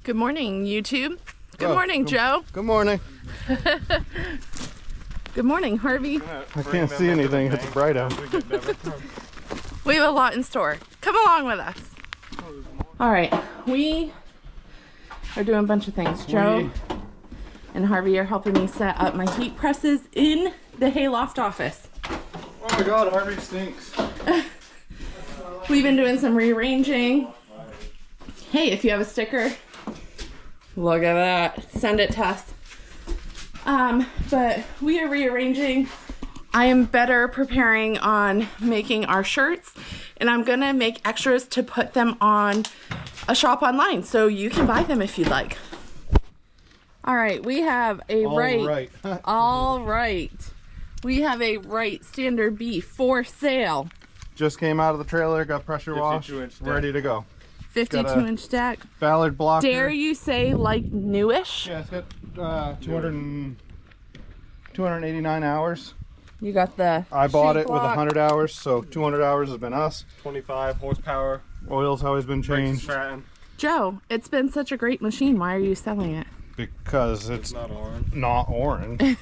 Good morning, YouTube. Good morning, Joe. Good morning. Good morning, Harvey. I can't see anything. It's bright out. We have a lot in store. Come along with us. All right, we are doing a bunch of things. Joe and Harvey are helping me set up my heat presses in the hayloft office. Oh my God, Harvey stinks. We've been doing some rearranging. Hey, if you have a sticker, look at that. Send it to us. But we are rearranging. I am better preparing on making our shirts, and I'm gonna make extras to put them on a shop online, so you can buy them if you'd like. All right, we have a all right. We have a standard beef for sale. Just came out of the trailer, got pressure washed, ready to go. 52-inch stack. Ballard blocker. Dare you say like newish? Yeah, it's got 289 hours. You got the I bought it with 100 hours, so 200 hours has been us. 25 horsepower. Oil's always been changed. Joe, it's been such a great machine. Why are you selling it? Because it's not orange.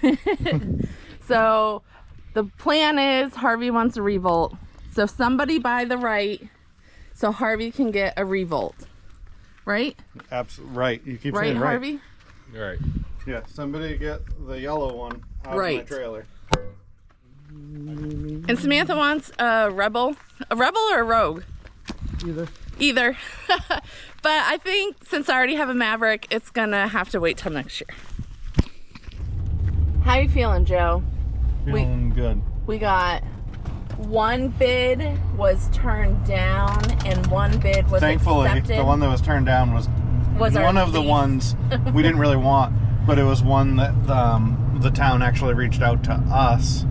So the plan is Harvey wants a Revolt. So somebody buy the right so Harvey can get a Revolt. Right? Absolutely right. You keep right, saying right. Harvey? You're right. Yeah, somebody get the yellow one out of my trailer. And Samantha wants a Rebel. A Rebel or a Rogue? Either. But I think since I already have a Maverick, it's gonna have to wait till next year. How you feeling, Joe? Feeling good. We got one bid was turned down and one bid was accepted. The one that was turned down was one of the ones we didn't really want, but it was one that the town actually reached out to us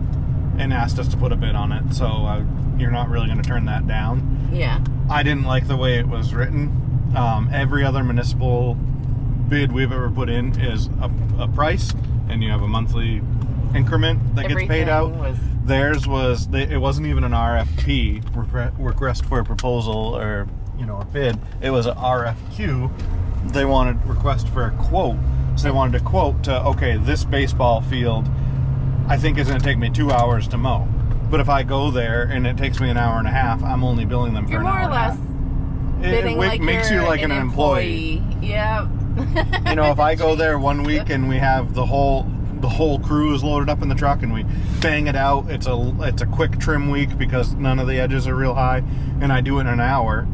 and asked us to put a bid on it. So you're not really going to turn that down. Yeah. I didn't like the way it was written. Every other municipal bid we've ever put in is a price, and you have a monthly increment that gets paid out. Theirs was, it wasn't even an RFP, request for a proposal, or a bid. It was an RFQ. They wanted request for a quote. So they wanted a quote to, okay, this baseball field, I think it's going to take me 2 hours to mow. But if I go there and it takes me an hour and a half, I'm only billing them for an hour and a half. You're more or less bidding like makes you like an employee. Yeah. If I go there 1 week and we have the whole crew is loaded up in the truck and we bang it out, it's a quick trim week because none of the edges are real high, and I do it in an hour.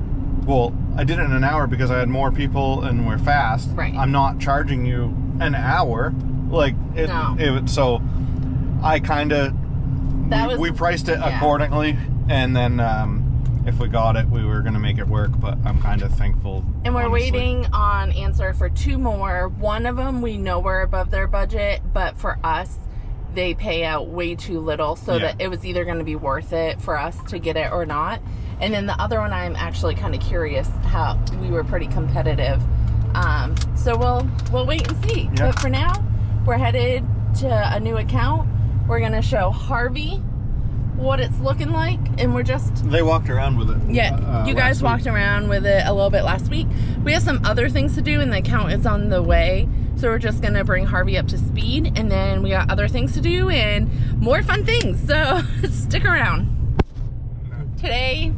Well, I did it in an hour because I had more people and we're fast. Right. I'm not charging you an hour. So I kind of, we priced it accordingly, and then if we got it, we were going to make it work, but I'm kind of thankful. And we're waiting on answer for 2 more. One of them, we know we're above their budget, but for us, they pay out way too little, so that it was either going to be worth it for us to get it or not. And then the other one, I'm actually kind of curious how we were pretty competitive. So we'll wait and see. Yep. But for now, we're headed to a new account. We're going to show Harvey what it's looking like, and they walked around with it. Yeah, you guys walked around with it a little bit last week. We have some other things to do, and the account is on the way, so we're just gonna bring Harvey up to speed, and then we got other things to do and more fun things, so stick around. Today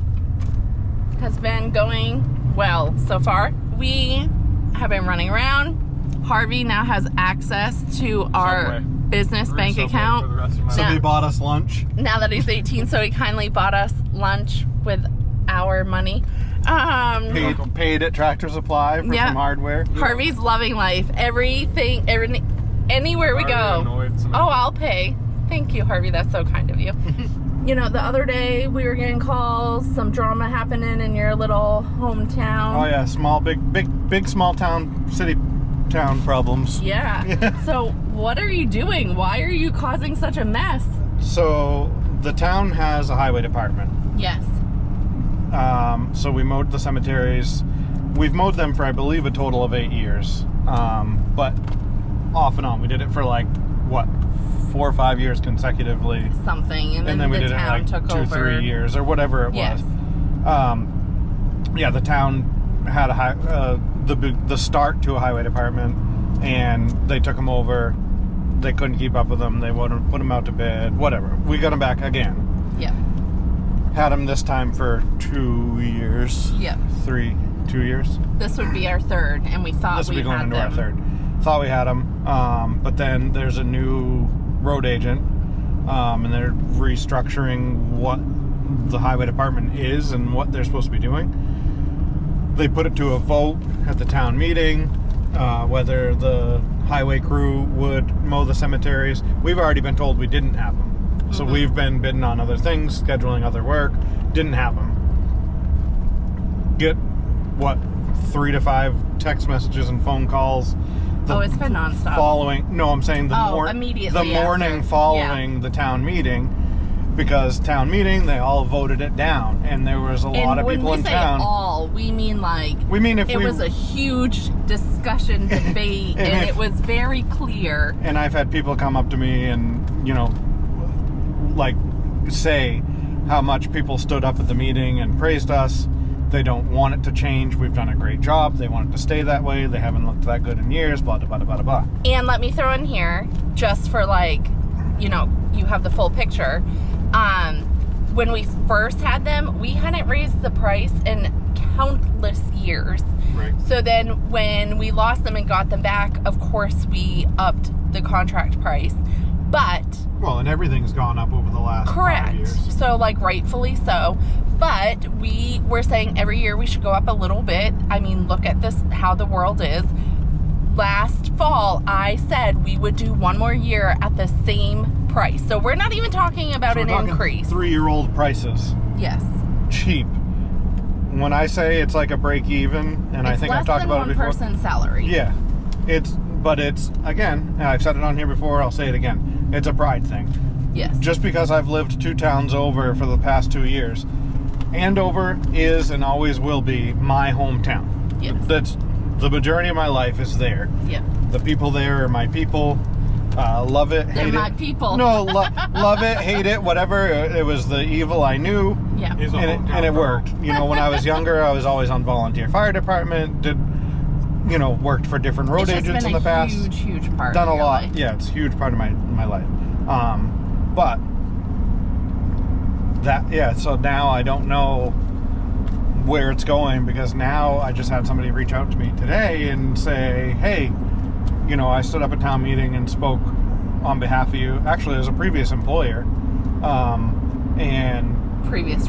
has been going well so far. We have been running around. Harvey now has access to our business bank account. So he bought us lunch. Now that he's 18, so he kindly bought us lunch with our money. Paid at Tractor Supply for some hardware. Harvey's loving life. Anywhere we go. Oh, I'll pay. Thank you, Harvey. That's so kind of you. The other day we were getting calls, some drama happening in your little hometown. Oh yeah, small town, city town problems. Yeah. So what are you doing? Why are you causing such a mess? So the town has a highway department. Yes. So we mowed the cemeteries. We've mowed them for, I believe, a total of 8 years. But off and on. We did it for 4 or 5 years consecutively. Something. And then we did town it took 2 or 3 years or whatever it was. Yes. The town had the start to a highway department, and they took them over. They couldn't keep up with them. They wouldn't put them out to bid. Whatever. We got them back again. Yeah. Had them this time for 2 years. Yeah. 2 years. This would be our third, and we thought This would we be going had into them. our third. Thought we had them, but then there's a new road agent, and they're restructuring what the highway department is and what they're supposed to be doing. They put it to a vote at the town meeting, whether the highway crew would mow the cemeteries. We've already been told we didn't have them. So we've been bidding on other things, scheduling other work, didn't have them. Get, 3 to 5 text messages and phone calls. It's been nonstop. I'm saying immediately the morning after. following the town meeting, because town meeting, they all voted it down, and there was a lot of people in town. When we say all, we mean if it was a huge discussion, debate, and it was very clear. And I've had people come up to me and, say how much people stood up at the meeting and praised us. They don't want it to change. We've done a great job. They want it to stay that way. They haven't looked that good in years, blah, blah, blah, blah, blah. And let me throw in here, just for you have the full picture. When we first had them, we hadn't raised the price in countless years. Right. So then when we lost them and got them back, of course we upped the contract price. But well, and everything's gone up over the last 5 years. So rightfully so. But we were saying every year we should go up a little bit. I mean, look at this, how the world is. Last fall, I said we would do one more year at the same price. So we're not even talking about an increase. 3-year-old prices. Yes. Cheap. When I say it's like a break even, and I think I've talked about it before. It's less than one person's salary. Yeah. But it's, again, and I've said it on here before, I'll say it again. It's a pride thing. Yes. Just because I've lived 2 towns over for the past 2 years, Andover is and always will be my hometown. Yes. That's the majority of my life is there. Yeah. The people there are my people. Love it, hate it. They're my people. No, love it, hate it, whatever. It was the evil I knew. Yeah. And it worked. When I was younger, I was always on volunteer fire department. Worked for different road agents in the past. It's been a huge part. Done a of your lot. life. Yeah, it's a huge part of my life. But so now I don't know where it's going, because now I just had somebody reach out to me today and say, hey, I stood up at town meeting and spoke on behalf of you. Actually, as a previous employer, and previous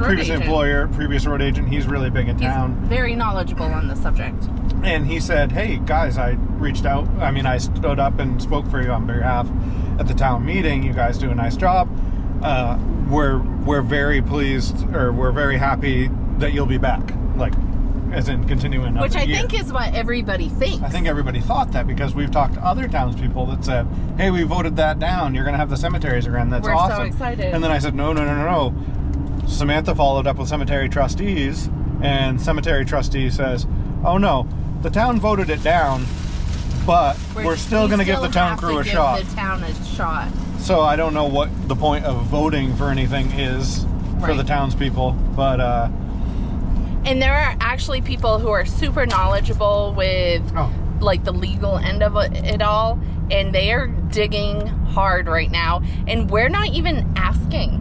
road agent. He's really big in town. He's very knowledgeable on the subject. And he said, hey, guys, I reached out. I stood up and spoke for you on behalf at the town meeting. You guys do a nice job. We're very pleased, or we're very happy that you'll be back. As in continuing another Which I year. think is what everybody thinks. I think everybody thought that, because we've talked to other townspeople that said, hey, we voted that down. You're going to have the cemeteries again. That's awesome. We're so excited. And then I said, no. Samantha followed up with cemetery trustees, and cemetery trustee says, oh no, the town voted it down, but we're still going to give the town crew a shot. The town a shot. So I don't know what the point of voting for anything is for the townspeople, but and there are actually people who are super knowledgeable with the legal end of it all, and they are digging hard right now, and we're not even asking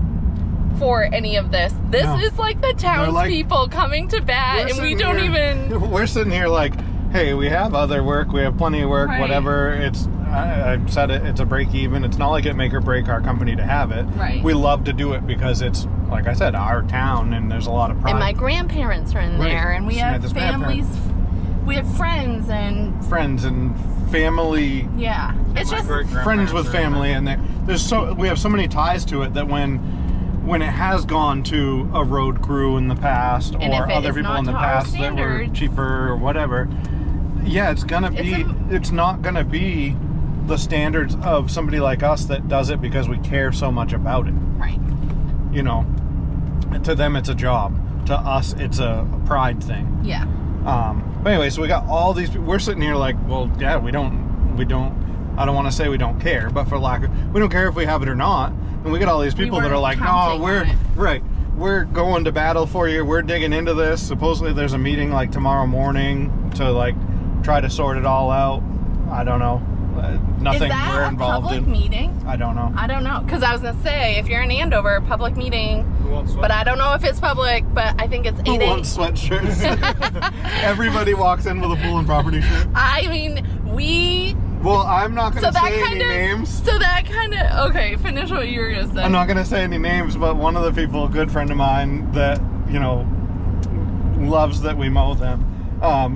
for any of this. This is the townspeople coming to bat, and we don't even... We're sitting here hey, we have other work, we have plenty of work, whatever. I said it's a break even. It's not like it make or break our company to have it. Right. We love to do it because it's, like I said, our town, and there's a lot of pride. And my grandparents are in there, and we have families, we have friends and family. Yeah, it's just friends with family, and we have so many ties to it that when it has gone to a road crew in the past, or other people in the past that were cheaper or whatever, it's not gonna be the standards of somebody like us that does it because we care so much about it. Right. To them it's a job. To us it's a pride thing. Yeah. But anyway, so we got all these people. We're sitting here we don't, I don't want to say we don't care, but we don't care if we have it or not. And we get all these people that are no, we're going to battle for you. We're digging into this. Supposedly there's a meeting tomorrow morning to try to sort it all out. I don't know. Nothing we're involved in. Is that a public meeting? I don't know. I don't know, because I was gonna say, if you're in Andover, public meeting, but I don't know if it's public, but I think it's 8 Who wants sweatshirts? Everybody walks in with a pool and property shirt. I mean, Well, I'm not going to say any names. So that kind of, okay, finish what you were going to say. I'm not going to say any names, but one of the people, a good friend of mine that, you know, loves that we mow them,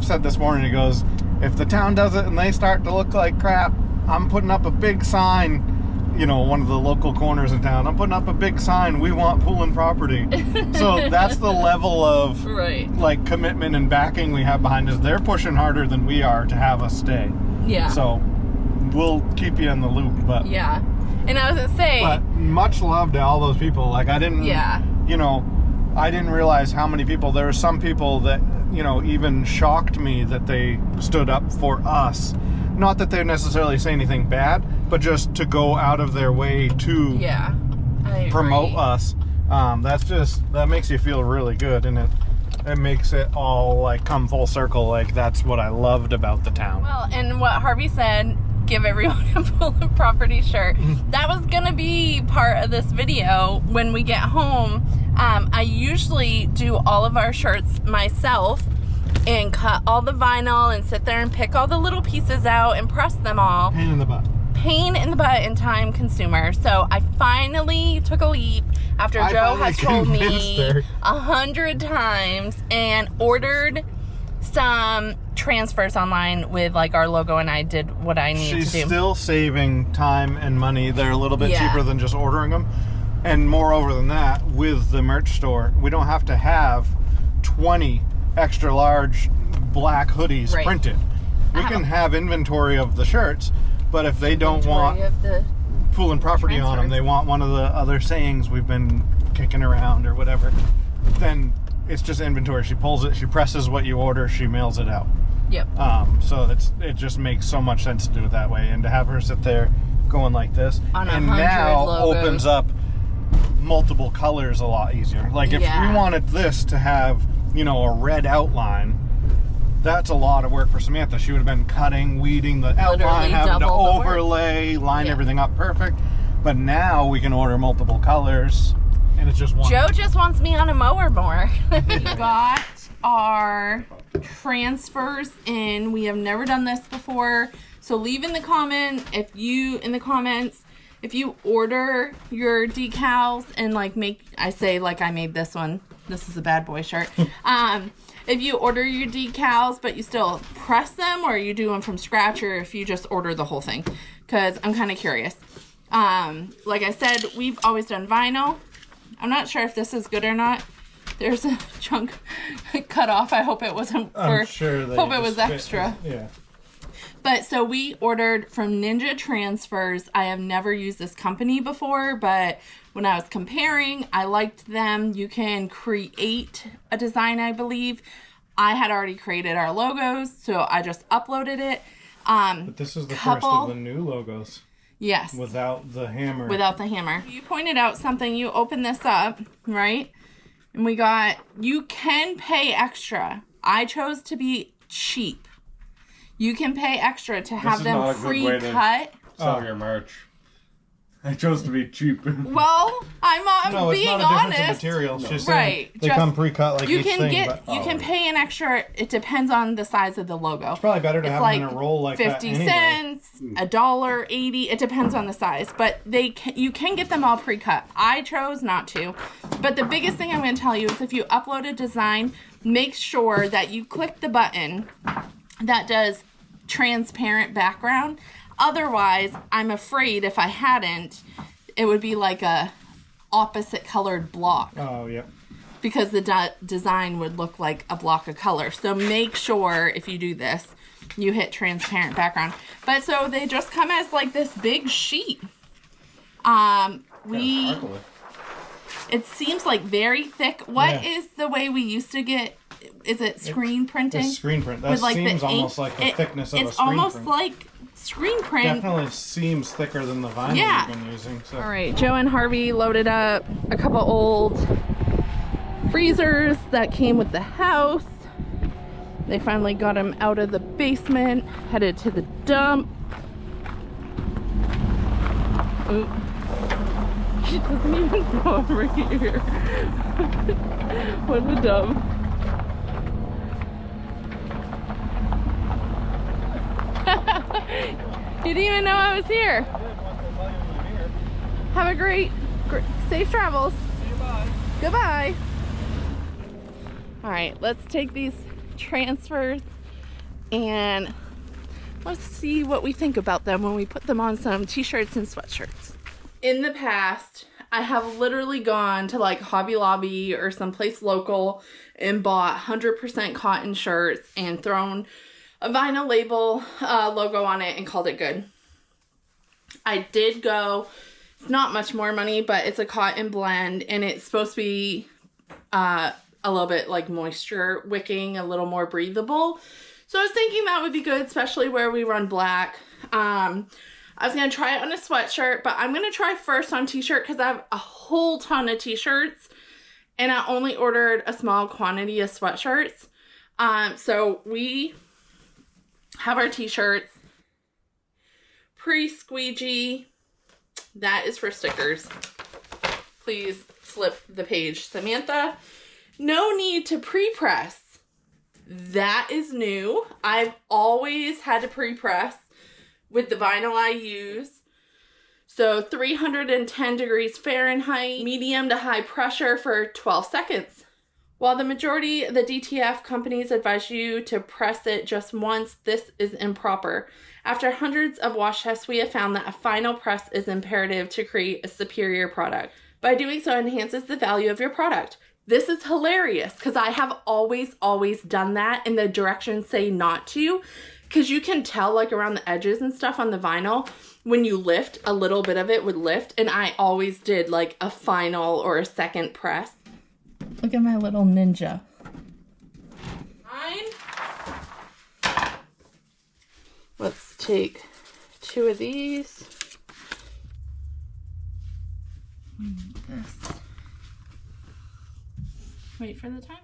said this morning, he goes, if the town does it and they start to look like crap, I'm putting up a big sign, you know, one of the local corners in town, I'm putting up a big sign, we want pool and property. So that's the level of, like, commitment and backing we have behind us. They're pushing harder than we are to have us stay. Yeah. So we'll keep you in the loop, but yeah. And I was gonna say, but much love to all those people. Like, I didn't, you know, I didn't realize how many people. There were some people that, you know, even shocked me that they stood up for us. Not that they necessarily say anything bad, but just to go out of their way to promote us. That makes you feel really good, and it makes it all like come full circle. Like, that's what I loved about the town. Well, and what Harvey said, give everyone a pool and property shirt. That was gonna be part of this video when we get home. I usually do all of our shirts myself and cut all the vinyl and sit there and pick all the little pieces out and press them all. Pain in the butt. Pain in the butt and time consumer. So I finally took a leap after Joe has told me 100 times and ordered some transfers online with like our logo, and I did what I needed to do. She's still saving time and money. They're a little bit cheaper than just ordering them. And moreover than that, with the merch store, we don't have to have 20 extra large black hoodies printed. We can have inventory of the shirts, but if they don't want pool and property on them, they want one of the other sayings we've been kicking around or whatever, then it's just inventory. She pulls it, she presses what you order, she mails it out. Yep. So it just makes so much sense to do it that way, and to have her sit there going like this, and now opens up multiple colors a lot easier. Like, if we wanted this to have, you know, a red outline, that's a lot of work for Samantha. She would have been cutting, weeding the outline, having to overlay, line everything up perfect. But now we can order multiple colors, and it's just one. Joe just wants me on a mower more. We got our transfers in. We have never done this before, so leave in the comments if you order your decals and like I made this one. This is a bad boy shirt. If you order your decals but you still press them, or you do them from scratch, or if you just order the whole thing, because I'm kind of curious. Like I said, we've always done vinyl. I'm not sure if this is good or not. There's a chunk cut off. I hope it wasn't for, hope it was extra. Yeah. But so we ordered from Ninja Transfers. I have never used this company before, but when I was comparing, I liked them. You can create a design, I believe. I had already created our logos, so I just uploaded it. But this is the first of the new logos. Yes. Without the hammer. Without the hammer. You pointed out something. You open this up, right? And we got, you can pay extra. I chose to be cheap. You can pay extra to have them pre-cut. Sell your merch. I chose to be cheap. Well, I'm being honest. No, it's not a difference in material. She's saying they come pre-cut like you each can thing. You can pay an extra. It depends on the size of the logo. It's probably better to have them in a roll like 50 that anyway. cents, $1.80. It depends on the size, but you can get them all pre-cut. I chose not to, but the biggest thing I'm going to tell you is if you upload a design, make sure that you click the button that does transparent background. Otherwise, I'm afraid if I hadn't, it would be like a opposite colored block. Oh, yeah. Because the design would look like a block of color. So make sure if you do this, you hit transparent background. But so they just come as like this big sheet. It seems like very thick. What is the way we used to get? Is it screen printing? It's screen print. That like seems almost like the thickness of a screen print. It's almost like screen print. Definitely seems thicker than the vinyl we've been using. So. All right, Joe and Harvey loaded up a couple old freezers that came with the house. They finally got him out of the basement, headed to the dump. Ooh. He doesn't even go over here. What a dump. You didn't even know I was here. Have a great safe travels. See you, bye. Goodbye. All right, let's take these transfers and let's see what we think about them when we put them on some t-shirts and sweatshirts. In the past, I have literally gone to like Hobby Lobby or someplace local and bought 100% cotton shirts and thrown a vinyl label logo on it and called it good. I did go, it's not much more money, but it's a cotton blend and it's supposed to be a little bit like moisture wicking, a little more breathable. So I was thinking that would be good, especially where we run black. I was going to try it on a sweatshirt, but I'm going to try first on t-shirt because I have a whole ton of t-shirts and I only ordered a small quantity of sweatshirts. So we have our t-shirts, pre-squeegee, that is for stickers. Please flip the page. Samantha, no need to pre-press. That is new. I've always had to pre-press with the vinyl I use. So 310 degrees Fahrenheit, medium to high pressure for 12 seconds. While the majority of the DTF companies advise you to press it just once, this is improper. After hundreds of wash tests, we have found that a final press is imperative to create a superior product. By doing so, it enhances the value of your product. This is hilarious because I have always done that and the directions say not to, because you can tell like around the edges and stuff on the vinyl, when you lift, a little bit of it would lift, and I always did like a final or a second press. Look at my little ninja. Fine. Let's take 2 of these. This. Wait for the timer.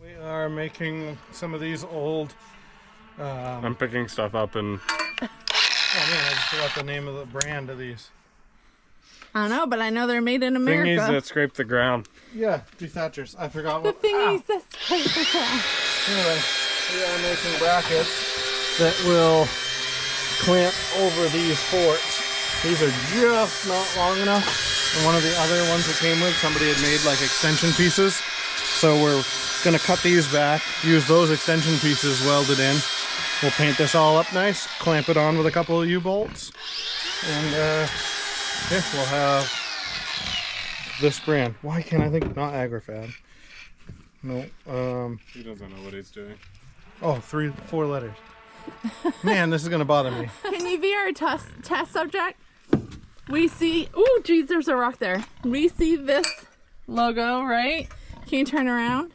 We are making some of these old. I'm picking stuff up and. Oh man, I just forgot the name of the brand of these. I don't know, but I know they're made in America. Thingies that scrape the ground. Yeah, dethatchers. I forgot The what. thingies that scrape the ground. Anyway, we are making brackets that will clamp over these forks. These are just not long enough. And one of the other ones that came with, somebody had made like extension pieces. So we're gonna cut these back, use those extension pieces welded in. We'll paint this all up nice, clamp it on with a couple of U-bolts, and yeah, we'll have this brand. Why can't I think not Agrifab? No. He doesn't know what he's doing. Oh, 4 letters. Man, this is gonna bother me. Can you be our test subject? We see, ooh, geez, there's a rock there. We see this logo, right? Can you turn around?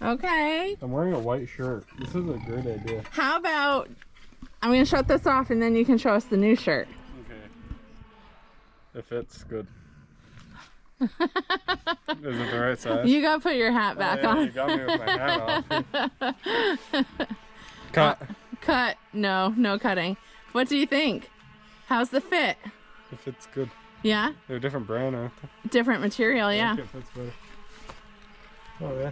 Okay. I'm wearing a white shirt. This is a great idea. How about, I'm gonna shut this off and then you can show us the new shirt. Okay. It fits good. Is it the right size? You gotta put your hat back on. You got me with my hat off. Cut. Cut. No, no cutting. What do you think? How's the fit? It fits good. Yeah? They're a different brand, aren't they? Different material, yeah. I think it fits better. Oh yeah.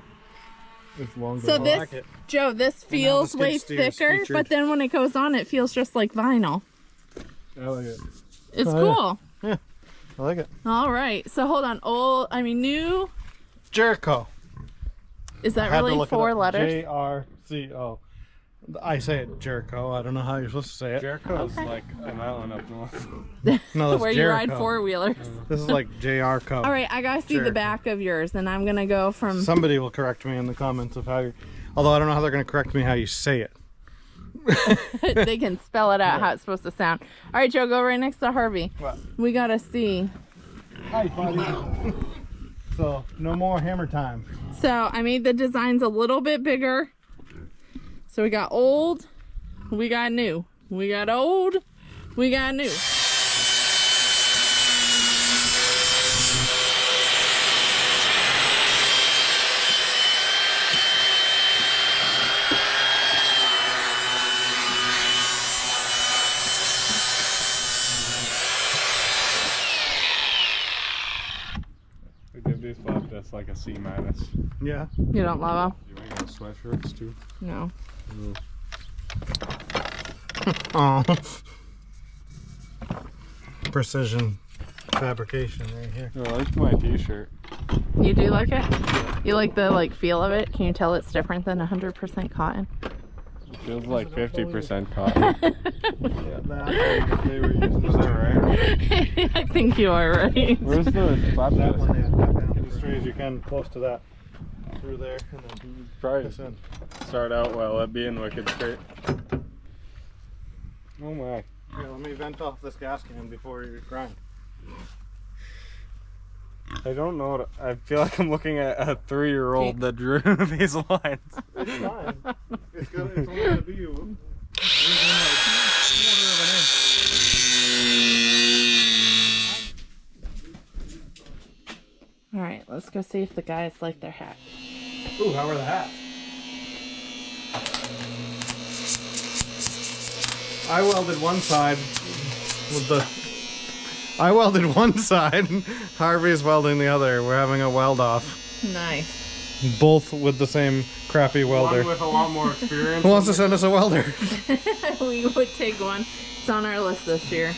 It's longer. So this, like it. Joe, this feels skid way steer's thicker, featured. but then when it goes on, it feels just like vinyl. I like it. It's Oh, yeah. cool. Yeah, I like it. All right. So hold on. New. Jericho. Is that I had to really look it 4 up. letters? J-R-C-O. I say it Jericho. I don't know how you're supposed to say it. Jericho is Okay. like an island up north. No, that's Where you Jericho. ride 4-wheelers. This is like J-R-Co. All right. I gotta see the Jericho. back of yours, and I'm gonna go from. Somebody will correct me in the comments of how you. Although I don't know how they're going to correct me how you say it. They can spell it out how it's supposed to sound. All right, Joe, go right next to Harvey. What? We gotta see. Hi, buddy. So no more hammer time. So I made the designs a little bit bigger. So we got old, we got new. We got old, we got new. We give these flat discs like a C minus. Yeah. You don't love You ain't got sweatshirts too? them? No. Oh. Precision fabrication right here. I like my t-shirt. You do like it? You like the feel of it? Can you tell it's different than 100% cotton? It feels like 50% cotton. Yeah, that they were using. Is that right? I think you are right. Where's the flap That disc? one, yeah, cut down as straight as you can, close to that. Through there, and then Try this to in. start out well at being wicked straight. Oh my. Here, let me vent off this gas can before you grind. I don't know what, I feel like I'm looking at a 3-year-old that drew these lines. It's fine. It's only gonna be within like quarter of an inch. All right, let's go see if the guys like their hats. Ooh, how are the hats? I welded one side with the. I welded one side. Harvey's welding the other. We're having a weld off. Nice. Both with the same crappy welder. One with a lot more experience. Who wants to send us a welder? We would take one. It's on our list this year.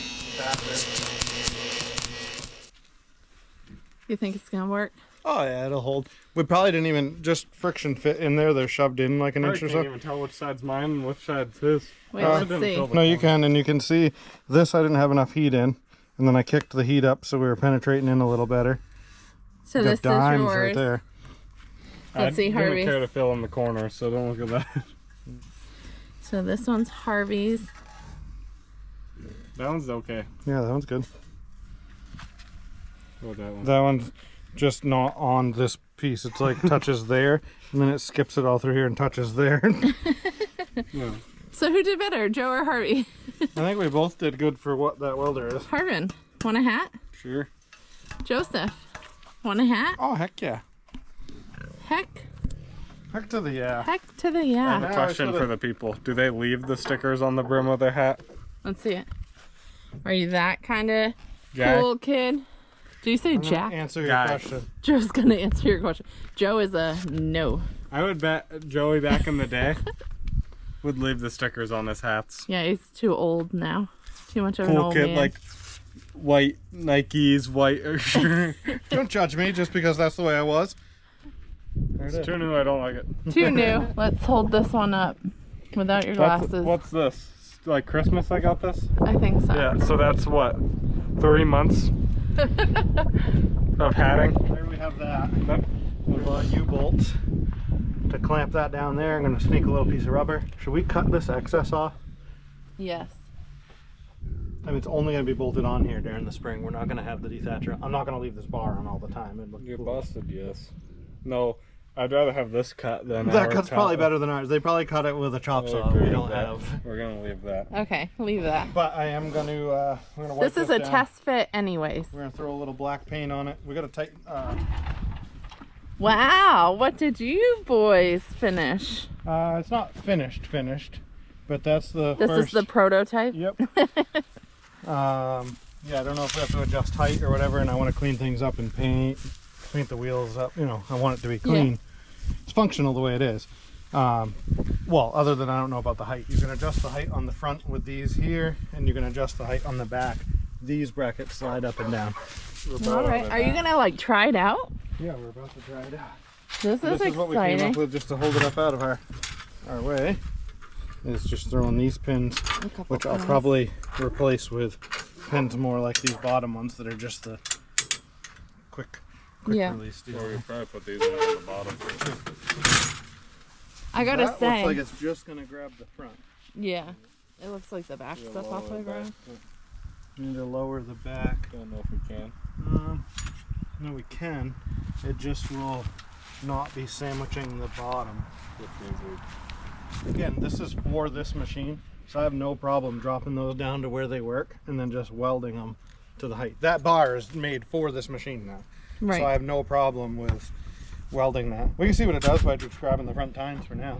You think it's gonna work? Oh yeah, it'll hold. We probably didn't even just friction fit in there. They're shoved in like an I inch or can't so. even tell which side's mine and which side's his. Wait, let's see. No, you can, and you can see this. I didn't have enough heat in, and then I kicked the heat up so we were penetrating in a little better. So this is Got dimes yours. right there. Let's see I didn't Harvey's. care to fill in the corner, so don't look at that. So this one's Harvey's. That one's okay. Yeah, that one's good. What that one? That one's just not on this piece. It's like touches there, and then it skips it all through here and touches there. Yeah. So who did better, Joe or Harvey? I think we both did good for what that welder is. Harvin, want a hat? Sure. Joseph, want a hat? Oh, heck yeah. Heck, Heck to the yeah. heck to the I have yeah. a Yeah, question I should've- for the people. Do they leave the stickers on the brim of their hat? Let's see it. Are you that kind of Guy? cool kid? Do you say I'm gonna Jack? answer your Guy. question. Joe's gonna answer your question. Joe is a no. I would bet Joey back in the day would leave the stickers on his hats. Yeah, he's too old now. Too much of an Cool old kid, man. like white Nikes, white shirt. Don't judge me just because that's the way I was. There it It's is. too new, I don't like it. Too new. Let's hold this one up without your glasses. What's this? Like Christmas I got this? I think so. Yeah, so that's what? 3 months of hatting? There we have that. We bought U-bolts to clamp that down there. I'm going to sneak a little piece of rubber. Should we cut this excess off? Yes. I mean, it's only going to be bolted on here during the spring. We're not going to have the dethatcher. I'm not going to leave this bar on all the time. It'd look You're foolish. busted, yes. No, I'd rather have this cut than That our cut's cut. probably better than ours. They probably cut it with a chop I saw. agree We with don't that. have. We're gonna leave that. Okay, leave that. But I am going to. We're going to wipe This is a down. test fit anyways. We're going to throw a little black paint on it. We got to tighten. Wow, what did you boys finish? It's not finished, but that's the This first. is the prototype? Yep. Yeah, I don't know if we have to adjust height or whatever, and I want to clean things up and paint the wheels up. You know, I want it to be clean. It's functional the way it is. Well, other than I don't know about the height. You can adjust the height on the front with these here, and you can adjust the height on the back. These brackets slide up and down. All right, are you gonna like try it out? Yeah, we're about to try it out. This is This is what we came exciting. up with just to hold it up out of our way. Is just throwing these pins, which I'll probably replace with pins more like these bottom ones that are just the quick Yeah. release deal. Or we probably put these on the bottom. I gotta That say, looks like it's just gonna grab the front. yeah, it looks like the back stuff off the ground. Need to lower the back. Don't know if we can. No, we can. It just will not be sandwiching the bottom. Which means we Again, this is for this machine, So I have no problem dropping those down to where they work and then just welding them to the height. That bar is made for this machine now. Right. So I have no problem with welding that. We can see what it does by just grabbing the front tines for now.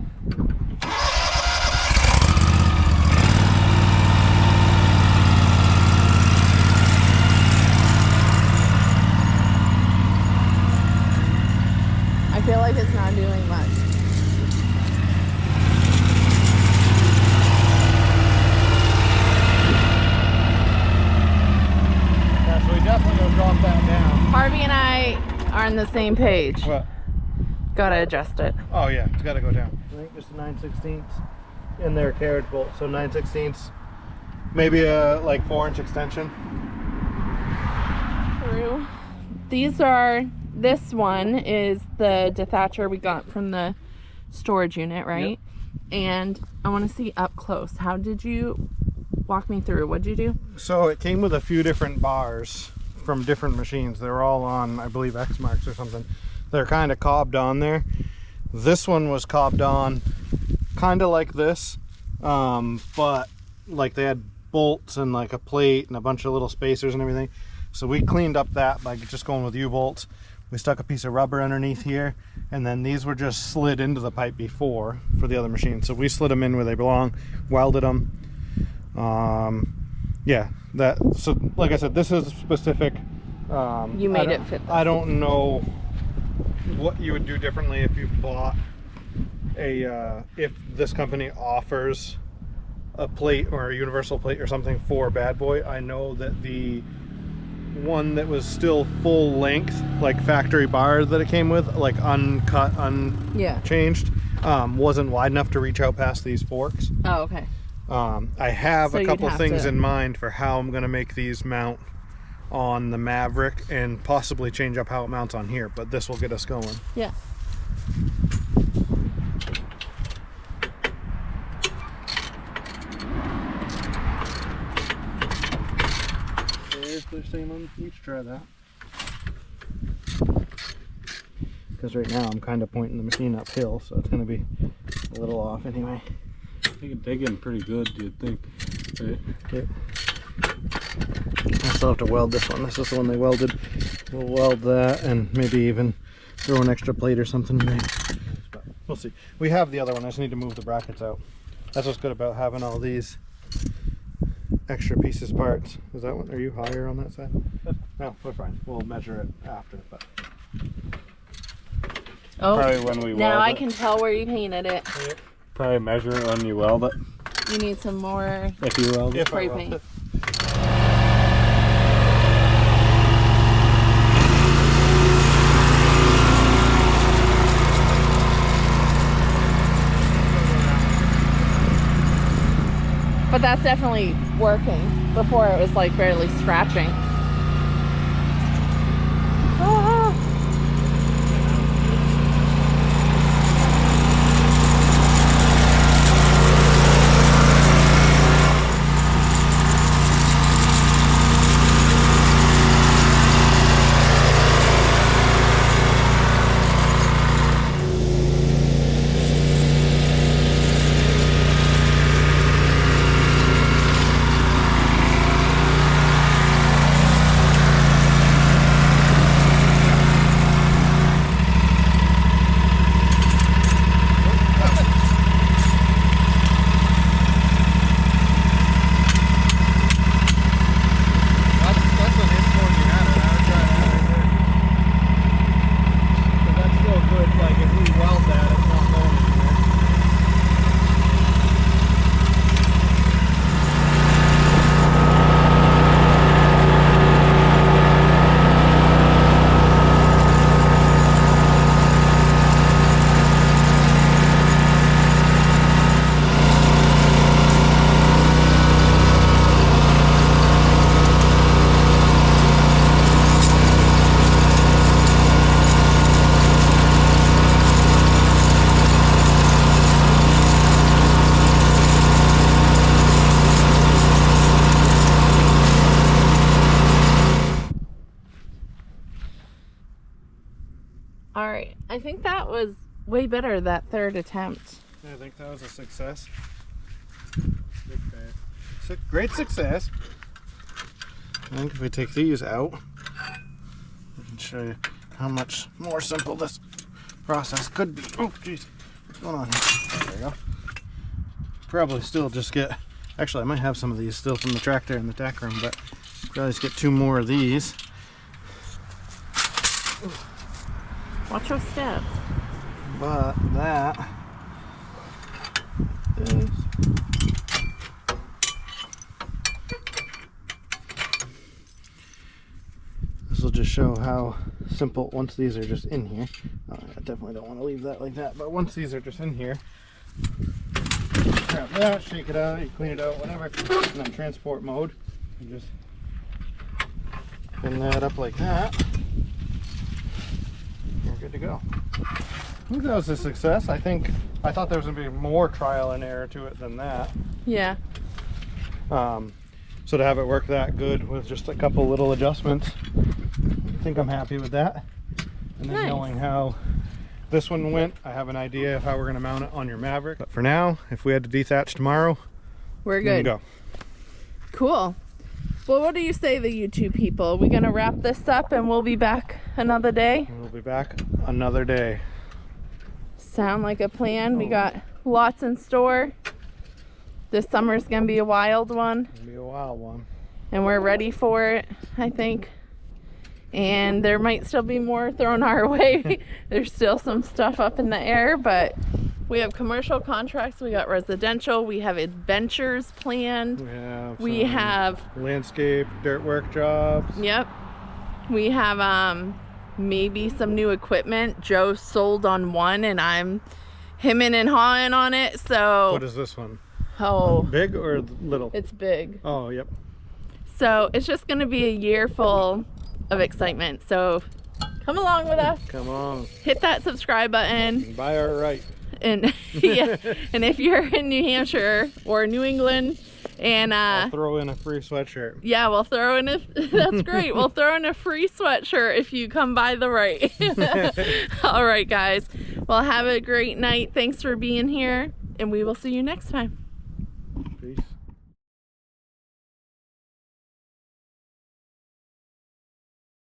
I feel like it's not doing much. Yeah, so we definitely gonna drop that down. Harvey and I are on the same page. What? Gotta adjust it. Oh yeah, it's gotta go down. I think just a 9/16 in their carriage bolt. So 9/16, maybe a like 4-inch extension. Through. These are, this one is the dethatcher we got from the storage unit, right? Yep. And I want to see up close. How did you walk me through? What'd you do? So it came with a few different bars from different machines. They were all on, I believe, X marks or something. They're kind of cobbed on there. This one was cobbed on kind of like this, but like they had bolts and like a plate and a bunch of little spacers and everything. So we cleaned up that by just going with U-bolts. We stuck a piece of rubber underneath here, and then these were just slid into the pipe before for the other machine. So we slid them in where they belong, welded them. Yeah, that. So like I said, this is specific. You made it fit. I don't know what you would do differently if you bought a if this company offers a plate or a universal plate or something for Bad Boy. I know that the one that was still full length, like factory bar that it came with, like uncut, unchanged, wasn't wide enough to reach out past these forks. Oh, okay. I have a couple things in mind for how I'm going to make these mount on the Maverick and possibly change up how it mounts on here, but this will get us going. Yeah. If they're same on each, try that. Because right now I'm kind of pointing the machine uphill, so it's going to be a little off anyway. You can dig in pretty good, do you think? Right? Yep. I still have to weld this one. This is the one they welded. We'll weld that and maybe even throw an extra plate or something in there. But we'll see. We have the other one. I just need to move the brackets out. That's what's good about having all these extra pieces parts. Is that one? Are you higher on that side? No, we're fine. We'll measure it after. But oh, probably when we weld now I it. can tell where you painted it. Yep. Probably measure it when you weld it. You need some more If you weld it. spray paint. But that's definitely working. Before it was like barely scratching. Ah. All right, I think that was way better, that third attempt. I think that was a success. Great success. I think if we take these out, I can show you how much more simple this process could be. Oh, jeez. What's going on here? There we go. Probably still just get... Actually, I might have some of these still from the tractor in the tack room, but probably just get 2 more of these. Watch your steps. But that is... This will just show how simple, once these are just in here. I definitely don't want to leave that like that, but once these are just in here, grab that, shake it out, you clean it out, whatever, and then transport mode, you just pin that up like that. You're good to go. I think that was a success. I thought there was going to be more trial and error to it than that. Yeah. So to have it work that good with just a couple little adjustments, I think I'm happy with that. And then knowing how this one went, I have an idea of how we're going to mount it on your Maverick. But for now, if we had to dethatch tomorrow, we're good. Go. Cool. Well, what do you say, the YouTube people? We're going to wrap this up and we'll be back another day? We'll be back another day. Sound like a plan. We got lots in store. This summer's going to be a wild one. It's going to be a wild one. And we're ready for it, I think. And there might still be more thrown our way. There's still some stuff up in the air, but we have commercial contracts, we got residential, we have adventures planned. We have landscape, dirt work jobs. Yep. We have maybe some new equipment. Joe sold on one and I'm hemming and hawing on it, so. What is this one? Oh. Big or little? It's big. Oh, yep. So it's just gonna be a year full of excitement. So come along with us. Come on. Hit that subscribe button. Buy our right. And yeah, and if you're in New Hampshire or New England, and I'll throw in a free sweatshirt. Yeah, we'll throw in a. That's great. We'll throw in a free sweatshirt if you come by the right. All right, guys. Well, have a great night. Thanks for being here, and we will see you next time.